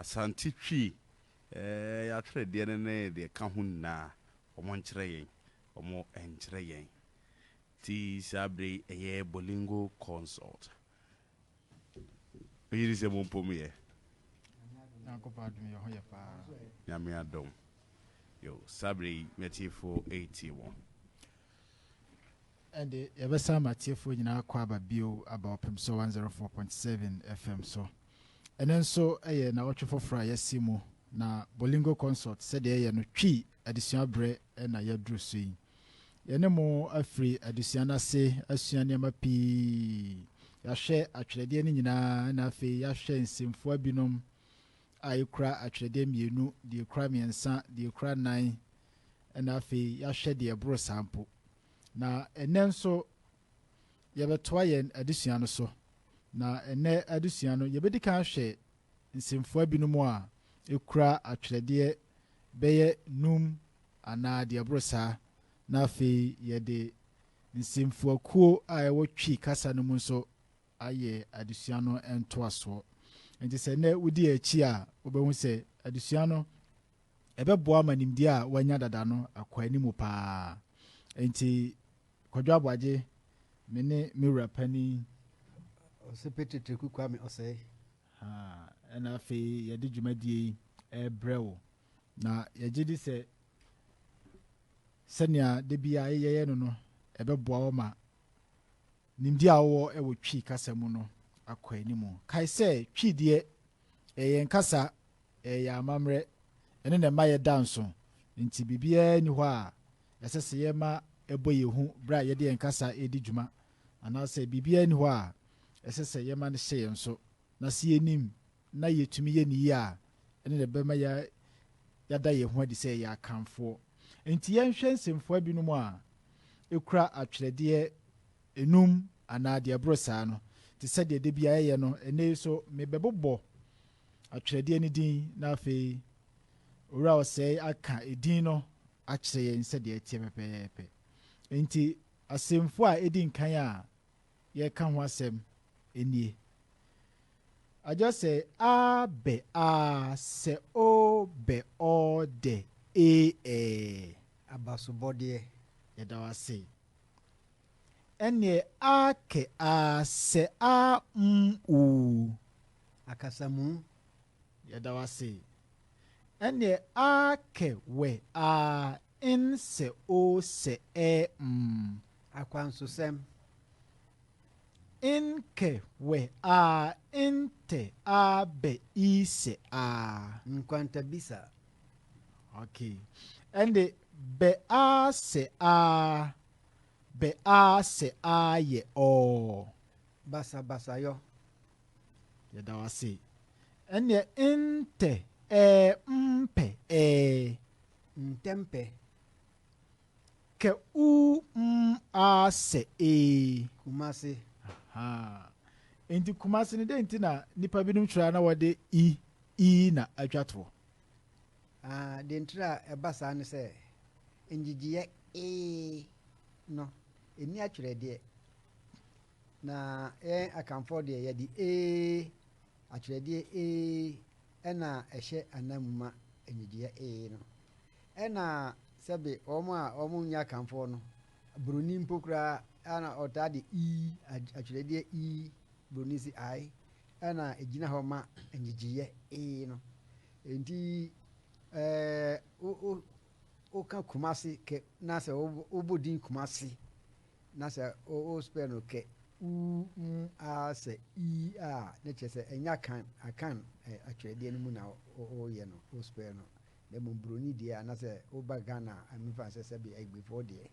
asante twi atwerɛdeɛ no ne deɛ ka ho na ɔmo nkyerɛ yɛn ɔmo nkyerɛ yɛn ti sabre ɛyɛ Bolingo Consult oyiri sɛ mo mpom yɛ nyame adom yo sabre metifo 81 and the yɛbɛsa matiefo nyinaa kɔ aba bio aba opem so 104.7 FM so ɛno nso ɛyɛ na wɔtwe foforɔ a yɛsi mu na Bolingo Consult sɛdeɛ ɛyɛ no Twi Adesua Berɛ ɛna yɛduru so yi yɛne mo afiri adesua no ase asua nneɛma pii yɛahwɛ atwerɛdeɛ no nyinaa na afei yɛahwɛ nsɛmfua binom a ɛkura atwerɛdeɛ mmienu deɛ ɛkura mmiɛnsa deɛ ɛkura nan ɛna afei yɛahwɛ deɛ ɛboro sampo na ɛnɛ nso yɛbɛtoa yɛn adesua no so na ɛnɛ adesua no yɛbɛdi kan hwɛ nsɛmfua binom a ɛkura atwerɛdeɛ bɛyɛ nnun anaa deɛ ɛboro saa na afei yɛde nsɛmfuakuo a ɛwɔ Twi kasa no mu nso ayɛ adesua no ntoasoɔ nti sɛ nnɛ wodi akyi a wobɛhu sɛ adesua no ɛbɛboa ma nimdeɛ a wanya dada no akɔ anim paa nti kwadwo aboagye me ne me wura pani ɔsɛ petete kukua me ɔsɛ ɛna afei yɛde dwumadie yi ɛbrɛ wo na yɛgye di sɛ sɛnea da bi a yɛyɛ no no ɛbɛboa wo ma nimdeɛ a wɔwɔ ɛwɔ Twi kasa mu no akɔ anim kae sɛ Twi deɛ ɛyɛ nkasa ɛyɛ amammerɛ ɛne na ɛma yɛda nso nti biribiara ni hɔ a yɛsɛ sɛ yɛma ɛbɔ yɛn ho berɛ a yɛde yɛn nkasa ɛdi dwuma anaasɛ biribiara ni hɔ a ɛsɛ sɛ yɛma no hyɛ yɛn so na sɛ yɛnim na yɛtumi yɛ ne yie a ɛne na ɛbɛma yɛada yɛn ho adi sɛ yɛyɛ akamfoɔ nti yɛnhwɛ nsɛmfua binom a ɛkura atwerɛdeɛ enum anaa deɛ ɛboro saa no te sɛ deɛ da bi a ɛyɛ no ɛnɛ so mebɛbobɔ atwerɛdeɛ no din na afei owura ɔsɛe aka edin no akyerɛ yɛn sɛdeɛ ɛteɛ pɛpɛɛpɛ nti asɛmfo a ɛdi nkan a yɛka ho asɛm ɛnie agya sɛ a bɛ a sɛ o bɛ ɔ dɛ abasobɔdeɛ yɛda wo ase ɛneɛ akɛ a sɛ a u akasamu yɛda wo ase ɛneɛ akɛ wɛ a n sɛ o sɛ akwansosɛm nkɛ wɛ a ntɛ a bɛ i sɛ a nkwantabisa okay ɛnde bɛ a sɛ a bɛ a sɛ a yɛ ɔ basabasayɔ yɛda wo ase ɛneɛ ntɛ mpɛ ntɛmpɛ kɛ u a sɛ kumase nti kumase no dɛ nti na nipa binom twerɛ na wɔde i na atwa toɔ deɛ ntiri a ɛba saa ne sɛ ngyegyeɛ no ɛni atwerɛdeɛ na yɛn akamfoɔ deɛ yɛde atwerɛdeɛ ɛna ɛhyɛ anamuma ngyegyeɛ no ɛna sɛbe wɔn nyɛ akamfoɔ no buroni mpo koraa ɛna ɔtaa de atwerɛdeɛ buroni si I ɛna ɛgyina hɔ ma ngyegyeɛ no nti woka kumase kɛ na sɛ wobɔ din kumase na sɛ o spell no kɛ a sɛ a ne kyerɛ sɛ ɛnyɛ akan atwerɛdeɛ no mu na woyɛ no o spell no na mmom buroni deɛ a na sɛ woba Ghana amefa sɛ sɛ bi agbefoɔ deɛ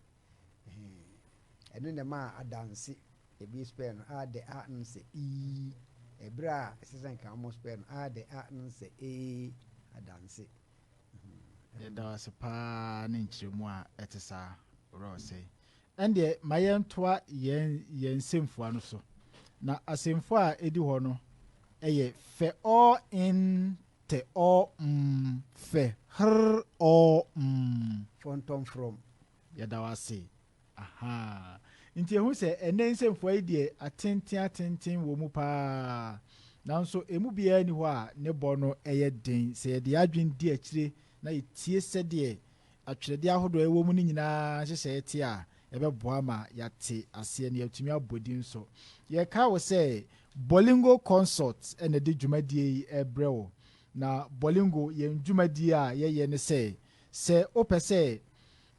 ɛno na ma adanse ebi spell no a de a n sɛ ɛberɛ a ɛsɛ sɛ nka mo spell no a de a n sɛ adanse yɛda wo ase paa ne nkyerɛmu a ɛte saa owura ɔsɛ ɛndeɛ ma yɛntoa yɛn nsɛmfua no so na asɛmfua a ɛdi hɔ no ɛyɛ fɛ ɔ n tɛ ɔ fɛ hr ɔ fɔntɔn from yɛda wo ase nti ɛhu sɛ ɛnɛ nsɛmfua yi deɛ atenten wɔ mu paa nanso emu biara ni hɔ a ne bɔ no ɛyɛ den sɛ yɛde adwene di akyire na yɛtie sɛdeɛ atwerɛdeɛ ahodoɔ ɛwɔ mu no nyinaa hyehyɛ yɛte a ɛbɛboa ma yɛate aseɛ ne yɛatumi abɔ din so. Yɛka wɔ sɛ Bolingo Consult ɛna de dwumadie yi ɛbrɛ wo na Bolingo yɛn dwumadie a yɛyɛ ne sɛ wopɛ sɛ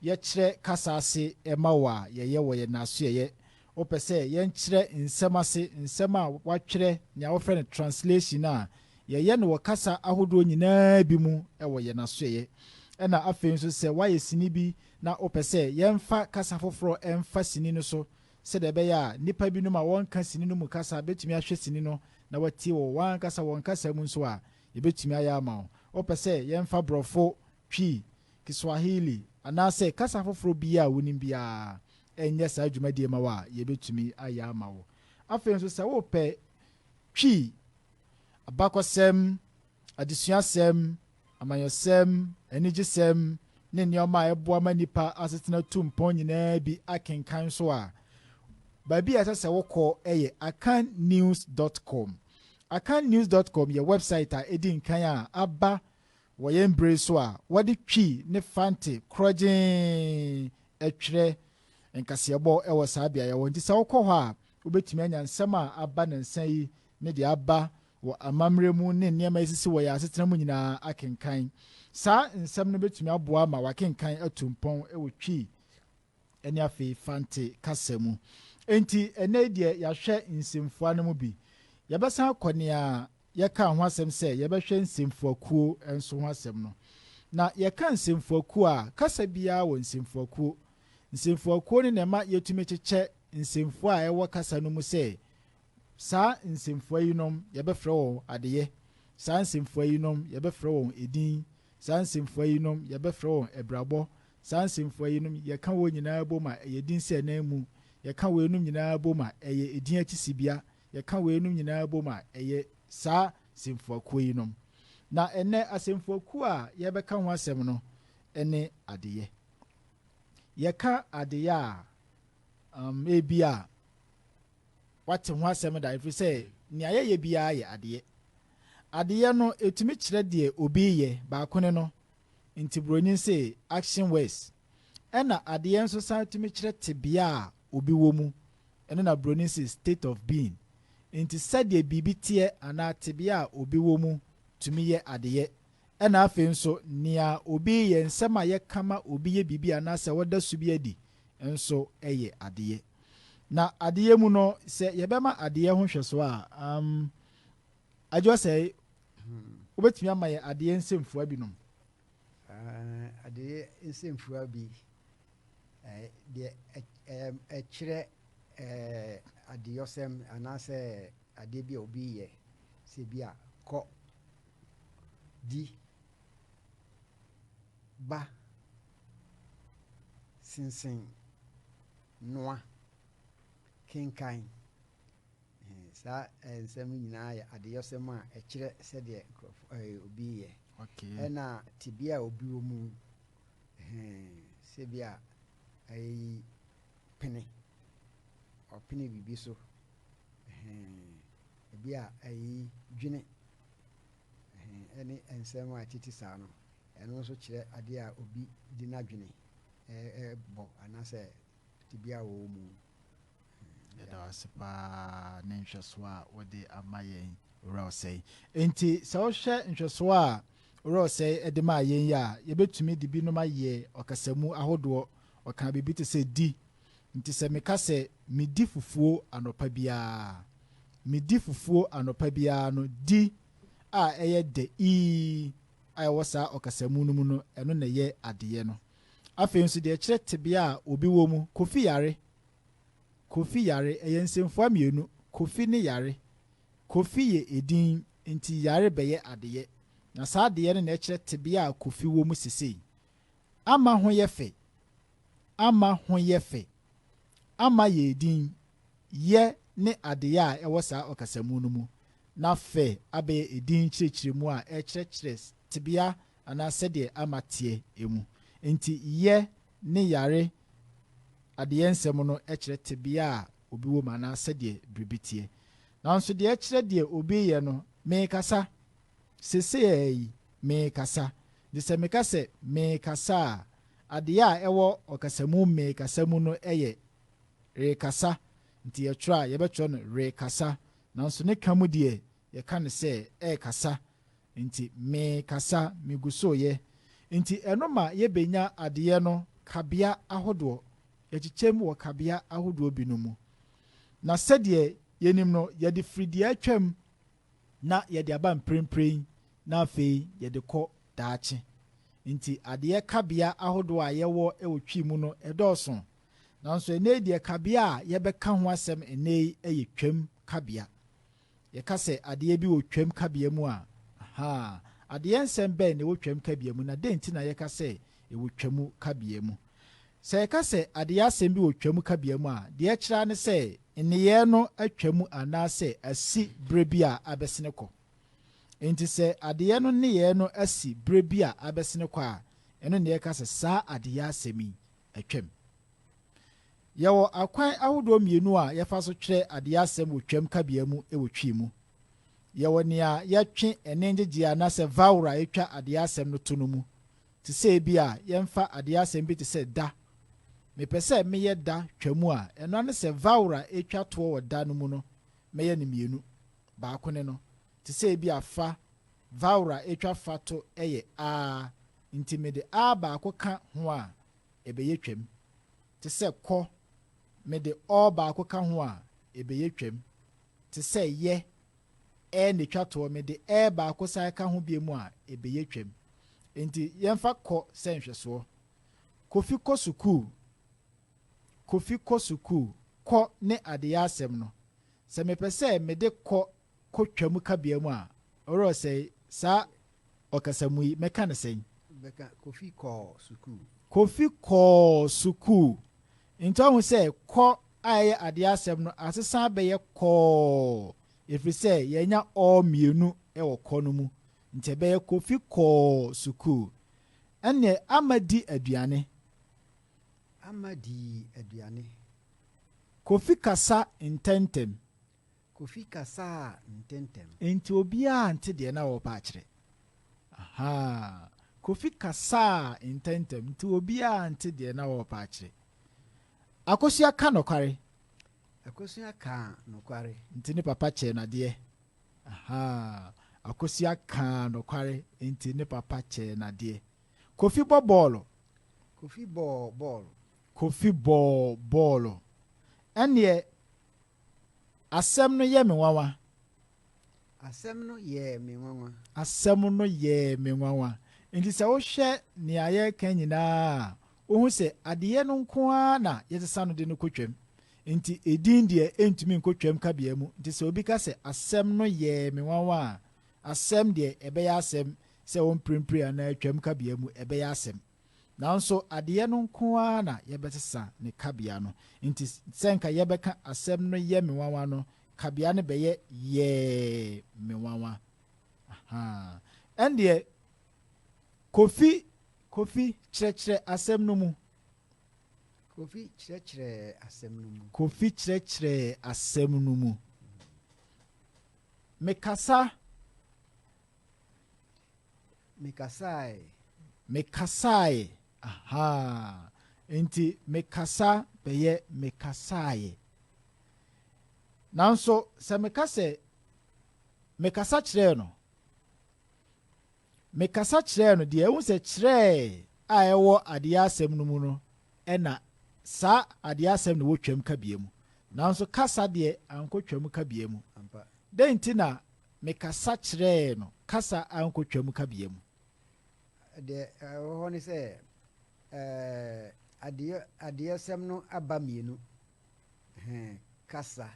yɛkyerɛ kasa ase ɛma wo a yɛyɛ wɔ yɛn naso yɛyɛ wopɛ sɛ yɛnkyerɛ nsɛm ase nsɛm a watwerɛ nea wɔfrɛ no translation a yɛyɛ no wɔ kasa ahodoɔ nyinaa bi mu ɛwɔ yɛn naso yɛyɛ ɛna afei nso sɛ wayɛ sini bi na wopɛ sɛ yɛmfa kasa foforɔ ɛmfa sini no so sɛdeɛ ɛbɛyɛ a nnipa binom a wɔnka sini no mu kasa bɛtumi ahwɛ sini no na watie wɔ wɔn ankasa wɔn kasa mu nso a yɛbɛtumi ayɛ ama wo. Wopɛ sɛ yɛmfa borɔfo Twi Kiswahili anaasɛ kasa foforɔ bi a wonim biara ɛnyɛ saa dwumadie ma wo a yɛbɛtumi ayɛ ama wo. Afei nso sɛ wopɛ Twi abakɔsɛm adesuasɛm amanyɔsɛm anigyesɛm ne nneɛma a ɛboa ma nipa asetena tu mpɔn nyinaa bi akenkan so a baabi a ɛsɛ sɛ wokɔ ɛyɛ akannews.com. akannews.com yɛ website a ɛdi nkan a aba wɔyɛ mbere so a wɔde Twi ne fante korɔgyee ɛtwerɛ nkaseɛbɔ ɛwɔ saa beaeɛ wɔ nti sɛ wokɔ hɔ a wobɛtumi anya nsɛm a aba ne nsa yi ne deɛ aba wɔ amammerɛ mu ne nneɛma esisi wɔ yɛ asetena mu nyinaa akenkan. Saa nsɛm no bɛtumi aboa ma wakenkan atu mpɔn ɛwɔ Twi ɛne afei fante kasa mu. Enti ɛnɛ deɛ yɛahwɛ nsɛmfua no mu bi yɛbɛsan akɔ nea yɛka ho asɛm sɛ yɛbɛhwɛ nsɛmfuakuo nso ho asɛm no na yɛka nsɛmfuakuo a kasa biara wɔ nsɛmfuakuo no na ɛma yɛtumi kyekyɛ nsɛmfua a ɛwɔ kasa no mu sɛ saa nsɛmfua yi nom yɛbɛfrɛ wɔn adeɛ, saa nsɛmfua yi nom yɛbɛfrɛ wɔn edin, saa nsɛmfua yi nom yɛbɛfrɛ wɔn ɛbrabɔ, saa nsɛmfua yi nom yɛka wɔn nyinaa bom a ɛyɛ din sɛ nan mu, yɛka wɔn nom nyinaa bom a ɛyɛ edin akisibea, yɛka wɔn nom nyinaa bom a ɛyɛ saa nsɛmfuakuo yi nom. Na ɛnɛ asɛmfuakuo a yɛbɛka ho asɛm no ɛne adeɛ. Yɛka adeɛ a ebi a wate ho asɛm da ɛfiri sɛ nea yɛyɛ biara yɛ adeɛ. Adeɛ no etumi kyerɛ deɛ obi yɛ baako ne no nti broni sɛ action words ɛna adeɛ nso san tumi kyerɛ tebea a obi wɔ mu ɛno na broni sɛ state of being nti sɛdeɛ biribi teɛ anaa tebea a obi wɔ mu tumi yɛ adeɛ. Ɛna afei nso nea obi yɛ nsɛm a yɛkama obi yɛ biribi anaasɛ wɔda so bi adi nso ɛyɛ adeɛ. Na adeɛ mu no sɛ yɛbɛma adeɛ ho hwɛ so a adwo sɛ wobɛtumi ama yɛ adeɛ nsɛmfua bi nom. Adeɛ nsɛmfua bi deɛ ɛkyerɛ adeɛsɛm anaasɛ adeɛ bi a obi yɛ sɛ bi a kɔ di ba sinsin noa kenkan saa nsɛm nyinaa yɛ adeɛsɛm a ɛkyerɛ sɛdeɛ obi yɛ. Ɛna tibia a obi wɔ mu sɛ bi a pene ɔpene biribi so ebi a dwene ɛne nsɛm a titi saa no ɛno nso kyerɛ adeɛ a obi di n'adwene bɔ anaasɛ tibia a wɔwɔ mu. Yɛda ase paa ne nhwɛsoɔ a wɔde ama yɛn owura ɔsɛe. Enti sɛ wohwɛ nhwɛsoɔ a owura ɔsɛe de maa yɛn yi a yɛbɛtumi de binom ayɛ ɔkasamu ahodoɔ. Ɔka biribi te sɛ di nti sɛ meka sɛ medi fufuo anɔpa biara no di a ɛyɛ de a ɛwɔ saa ɔkasamu no mu no ɛno na ɛyɛ adeɛ no. Afei nso deɛ ɛkyerɛ tebea a obi wɔ mu kofi yare ɛyɛ nsɛmfua mmienu kofi ne yare. Kofi yɛ edin nti yare bɛyɛ adeɛ na saa adeɛ no na ɛkyerɛ tebea a kofi wɔ mu sesei. Ama ho yɛ fɛ ama yɛ edin yɛ ne adeɛ a ɛwɔ saa ɔkasamu no mu na fɛ abɛyɛ edin kyerɛkyerɛmu a ɛkyerɛkyerɛ tebea anaa sɛdeɛ ama teɛ emu. Nti yɛ ne yare adeɛ nsɛm no ɛkyerɛ tebea a obi wɔ mu anaa sɛdeɛ biribi teɛ. nanso deɛ kyerɛ deɛ obi yɛ no mekasa sese yi mekasa de sɛ meka sɛ mekasa a adeɛ a ɛwɔ ɔkasamu mekasa mu no ɛyɛ rekasa nti yɛtwerɛ a yɛbɛtwerɛ no rekasa nanso ne ka mu deɛ yɛka no sɛ ɛrekasa nti mekasa megu so yɛ nti ɛno ma yɛbɛnya adeɛ no kabea ahodoɔ yɛkyekyɛ mu wɔ kabea ahodoɔ bi no mu na sɛdeɛ yɛnim no yɛde firideɛ atwam na yɛde aba mprempren na afei yɛde kɔ daakye nti adeɛ kabea ahodoɔ a yɛwɔ ɛwɔ twi mu no ɛdɔɔso nanso ɛnɛ deɛ kabea a yɛbɛka ho asɛm ɛnɛ ɛyɛ twam kabea yɛka sɛ adeɛ bi wɔ twam kabea mu a adeɛ nsɛm bɛn na ɛwɔ twam kabea mu na dɛn nti na yɛka sɛ ɛwɔ twam kabea mu sɛ yɛka sɛ adeɛ asɛm bi wɔ twam kabea mu a deɛ kyerɛ ne sɛ nneyɛɛ no atwa mu anaasɛ asi berɛ bi a abɛsene kɔ nti sɛ adeɛ no nneyɛɛ no asi berɛ bi a abɛsene kɔ a ɛno ne yɛka sɛ saa adeɛ asɛm yi atwam yɛwɔ akwan ahodoɔ mmienu a yɛfa so twerɛ adeɛ asɛm wɔ twam kabea mu wɔ twi mu yɛwɔ nea yɛtwe ɛne ngyegyeɛ anaasɛ vowel a yɛtwa adeɛ asɛm no to no mu te sɛ bi a yɛmfa adeɛ asɛm bi te sɛ da mepɛ sɛ meyɛ da twa mu a ɛno ne sɛ vowel a ɛtwa toɔ wɔ da no mu no mɛyɛ no mmienu baako ne no te sɛ bi a fa vowel a ɛtwa fa to ɛyɛ a nti mede a baako ka ho a ɛbɛyɛ twam te sɛ kɔ mede ɔ baako ka ho a ɛbɛyɛ twam te sɛ yɛ ne twa toɔ mede baako san ka ho bi mu a ɛbɛyɛ twam nti yɛmfa kɔ sɛ nhwɛsoɔ kofi kɔ sukuu kofi kɔ sukuu kɔ ne adeɛ asɛm no sɛ mepɛ sɛ mede kɔ twam kabea mu a ɔrɔ sɛ saa ɔkasamu yi mɛka ne sɛn kofi kɔ sukuu kofi kɔ sukuu nti ɔhu sɛ kɔ a ɛyɛ adeɛ asɛm no asesa bɛyɛ kɔɔ ɛfiri sɛ yɛnya mmienu wɔ kɔ no mu nti ɛbɛyɛ kofi kɔɔ sukuu ɛnneɛ amadi aduane kofi kasa ntɛntɛm nti obiara nte deɛ na wɔpa akyerɛ kofi kasa ntɛntɛm nti obiara nte deɛ na wɔpa akyerɛ akosua ka nokware nti ne papa kyerɛ nadeɛ akosua ka nokware nti ne papa kyerɛ nadeɛ kofi bɔ bɔɔlo kofi bɔ bɔɔlo ɛnneɛ asɛm no yɛ me nwanwa nti sɛ wohwɛ nea yɛka nyinaa wohu sɛ adeɛ no nko ara na yɛsesa no de no kɔtwam nti ɛdin deɛ ɛntumi nkɔtwam kabea mu nti sɛ obi ka sɛ asɛm no yɛ me nwanwa a asɛm deɛ ɛbɛyɛ asɛm sɛ wɔmprempre anaa atwam kabea mu ɛbɛyɛ asɛm nanso adeɛ no nko ara na yɛbɛsesa ne kabea no nti sɛ nka yɛbɛka asɛm no yɛ me nwanwa no kabea no bɛyɛ yɛ me nwanwa ɛndeɛ kofi kyerɛkyerɛ asɛm no mu kofi kyerɛkyerɛ asɛm no mu mekasae nti mekasa bɛyɛ mekasae nanso sɛ meka sɛ mekasa kyerɛɛ no deɛ ɛhu sɛ kyerɛɛ a ɛwɔ adeɛ asɛm no mu no ɛna saa adeɛ asɛm na wɔtwam kabea mu nanso kasa deɛ ankɔtwam kabea mu dɛn nti na mekasa kyerɛɛ no kasa ankɔtwam kabea mu deɛ ɛwɔ hɔ ne sɛ adeɛ sɛm no aba mmienu kasa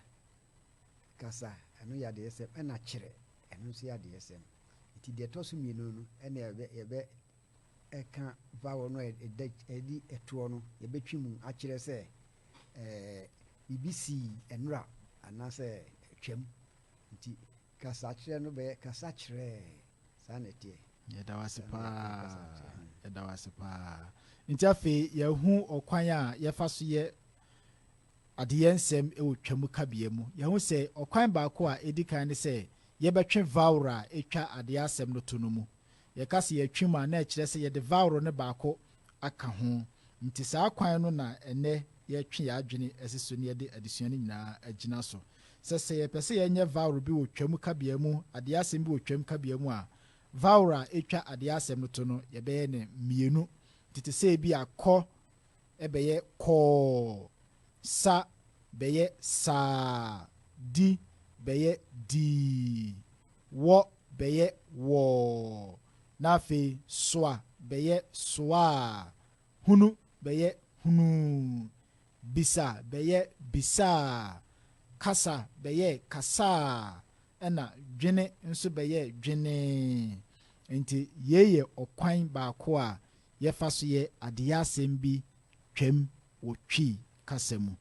ɛno yɛ adeɛ sɛm ɛna kyerɛ ɛno nso yɛ adeɛ sɛm nti deɛ ɛtɔ so mmienu no ɛna yɛbɛ ɛka vowel no ɛdi ɛtoɔ no yɛbɛtwi mu akyerɛ sɛ biribi sii ɛnora anaasɛ twam nti kasa kyerɛ no bɛyɛ kasa kyerɛ saa na ɛteɛ yɛda wase paa nti afei yɛhu ɔkwan a yɛfa so yɛ adeɛ nsɛm ɛwɔ twam kabea mu yɛho sɛ ɔkwan baako a ɛdi kan ne sɛ yɛbɛtwe vowel a ɛtwa adeɛ asɛm no to no mu yɛka sɛ yɛtwe mu a na ɛkyerɛ sɛ yɛde vowel no baako aka ho nti saa kwan no na ɛnɛ yɛtwe yɛ adwene ɛsi so ne yɛde adesua no nyinaa agyina so sɛ yɛpɛ sɛ yɛnyɛ vowel bi wɔ twam kabea mu adeɛ asɛm bi wɔ twam kabea mu a vowel a ɛtwa adeɛ asɛm no to no yɛbɛyɛ ne mmienu tete sɛ bi akɔ ɛbɛyɛ kɔɔ sa bɛyɛ saa di bɛyɛ dii wɔ bɛyɛ wɔɔ na afei soa bɛyɛ soa hunu bɛyɛ hunu bisa bɛyɛ bisaa kasa bɛyɛ kasaa ɛna dwene nso bɛyɛ dwene nti yɛyɛ ɔkwan baako a yɛfa so yɛ adeɛ asɛm bi twam wɔ twi kasa mu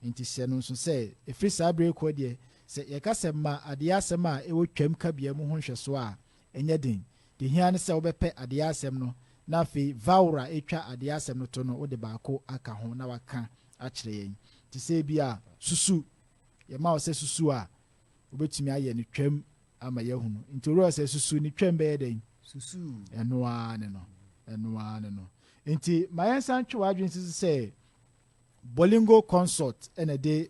nti hyɛ no nso sɛ ɛfiri saa berɛ kɔ deɛ sɛ yɛkasa ma adeɛ asɛm a ɛwɔ twam kabea mu ho nhwɛso a ɛnyɛ den de hia ne sɛ wobɛpɛ adeɛ asɛm no na afei vowel a ɛtwa adeɛ asɛm no to no wode baako aka ho na waka akyerɛ yɛn nti sɛ bi a susu yɛma wo sɛ susu a wobɛtumi ayɛ ne twam ama yɛahunu nti owura sɛ susu ne twam bɛyɛ dɛn susu ɛnoa ne no nti ma yɛnsa ntwe w'adwene sisi sɛ Bolingo Consult ɛna de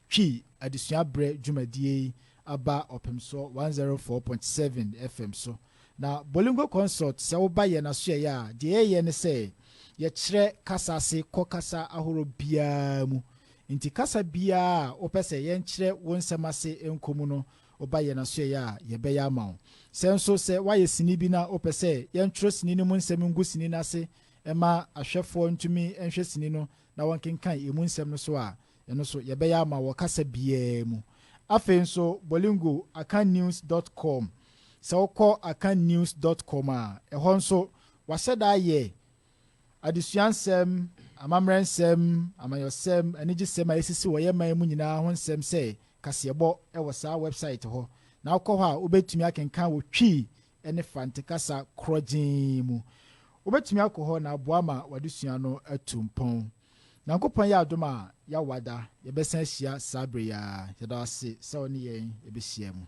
Twi Adesua Berɛ dwumadie aba ɔpem so 104.7 FM so na Bolingo Consult sɛ woba yɛ naso yɛ a deɛ yɛyɛ ne sɛ yɛkyerɛ kasa ase kɔ kasa ahorow biara mu nti kasa biara a wopɛ sɛ yɛnkyerɛ wo nsɛm ase nkɔmu no woba yɛ naso yɛ a yɛbɛyɛ ama wo sɛ nso sɛ woayɛ sini bi na wopɛ sɛ yɛntwerɛ sini no mu nsɛm ngu sini no ase ɛma ahwɛfoɔ ntumi nhwɛ sini no na wɔnkenkan emu nsɛm no so a ɛno so yɛbɛyɛ ama wɔ kasa biara mu afei nso bolingo akannews.com sɛ wokɔ akannews.com a ɛhɔ nso wahyɛ da ayɛ adesua nsɛm amammerɛ nsɛm amayɔsɛm anigyesɛm a ɛsisi wɔ yɛ man mu nyinaa ho nsɛm sɛ kaseɛbɔ ɛwɔ saa website hɔ na wokɔ hɔ a wobɛtumi akenkan wɔ twi ne fante kasa korɔgyee mu wobɛtumi akɔ hɔ na aboa ma wadesua no atu mpɔn nyankopɔn yɛ adom a yɛawada yɛbɛsan ahyia saa berɛ a yɛda ase sɛ wo ne yɛn yɛbɛhyia mu